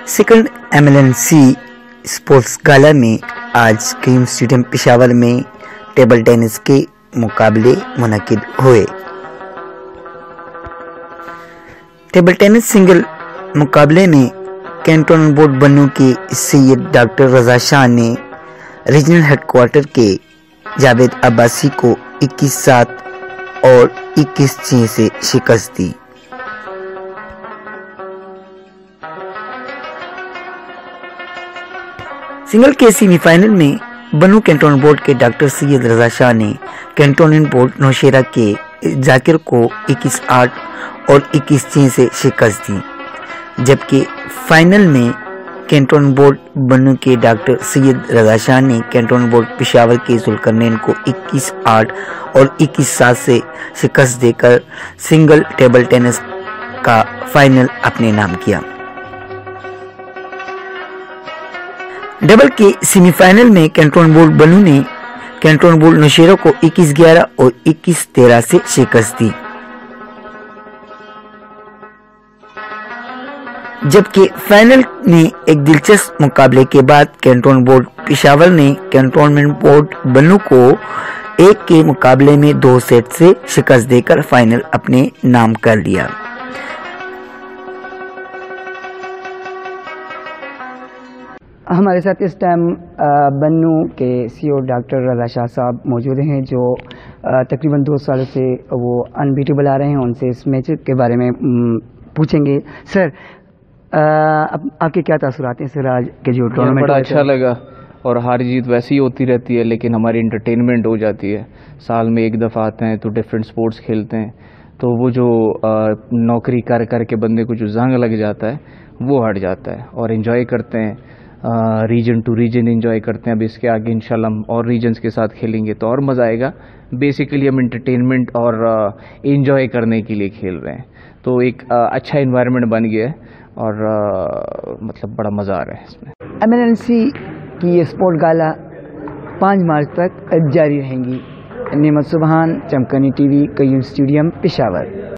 Second MLNC sports गाला में आज cream stadium Peshawar में टेबल टेनिस के मुकाबले मुनक्किद हुए। टेबल टेनिस सिंगल मुकाबले में कैंटोनमेंट बोर्ड बन्नू के सैयद डॉक्टर रजा शाह ने रीजनल हेडक्वार्टर के जावेद अब्बासी को 21-7 और 21-6 से शिकस्त दी। सिंगल के सेमीफाइनल में बन्नू कैंटोनमेंट बोर्ड के डॉक्टर सैयद रजा शाह ने कैंटोनमेंट बोर्ड नौशेरा के जाकिर को 21-8 और 21-6 से शिकस्त दी, जबकि फाइनल में कैंटोनमेंट बोर्ड बन्नू के डॉक्टर सैयद रजा शाह ने कैंटोनमेंट बोर्ड पेशावर के जुल्करनैन को 21-8 और 21-7 से शिकस्त देकर सिंगल टेबल टेनिस का फाइनल अपने नाम किया। डबल के सेमीफाइनल में कैंटोनमेंट बोर्ड बन्नू ने कैंटोनमेंट बोर्ड नौशेरा को 21-11 और 21-13 से शिकस्त दी, जबकि फाइनल में एक दिलचस्प मुकाबले के बाद कैंटोनमेंट बोर्ड पेशावर ने कैंटोनमेंट बोर्ड बन्नू को 1 के मुकाबले में 2 सेट से शिकस्त देकर फाइनल अपने नाम कर लिया। हमारे साथ इस टाइम बन्नू के CEO डॉक्टर रजा शाह साहब मौजूद हैं, जो तकरीबन 2 सालों से वो अनबीटेबल आ रहे हैं। उनसे इस मैच के बारे में पूछेंगे। सर, आपके क्या तासुरात हैं सर आज के जो टूर्नामेंट? बड़ा अच्छा लगा, और हार जीत वैसी ही होती रहती है, लेकिन हमारी इंटरटेनमेंट हो जाती है। साल में एक दफ़ा आते हैं तो डिफरेंट स्पोर्ट्स खेलते हैं, तो वो जो नौकरी कर कर के बंदे को जो जंग लग जाता है वो हट जाता है, और इन्जॉय करते हैं, रीजन टू रीजन एंजॉय करते हैं। अब इसके आगे इंशाल्लाह हम और रीजन्स के साथ खेलेंगे तो और मज़ा आएगा। बेसिकली हम इंटरटेनमेंट और एंजॉय करने के लिए खेल रहे हैं, तो एक अच्छा इन्वायरमेंट बन गया है और मतलब बड़ा मज़ा आ रहा है इसमें। MLNC की ये स्पोर्ट गाला 5 मार्च तक जारी रहेंगी। नेमत सुबहान, चमकनी TV, कयूम स्टेडियम, पेशावर।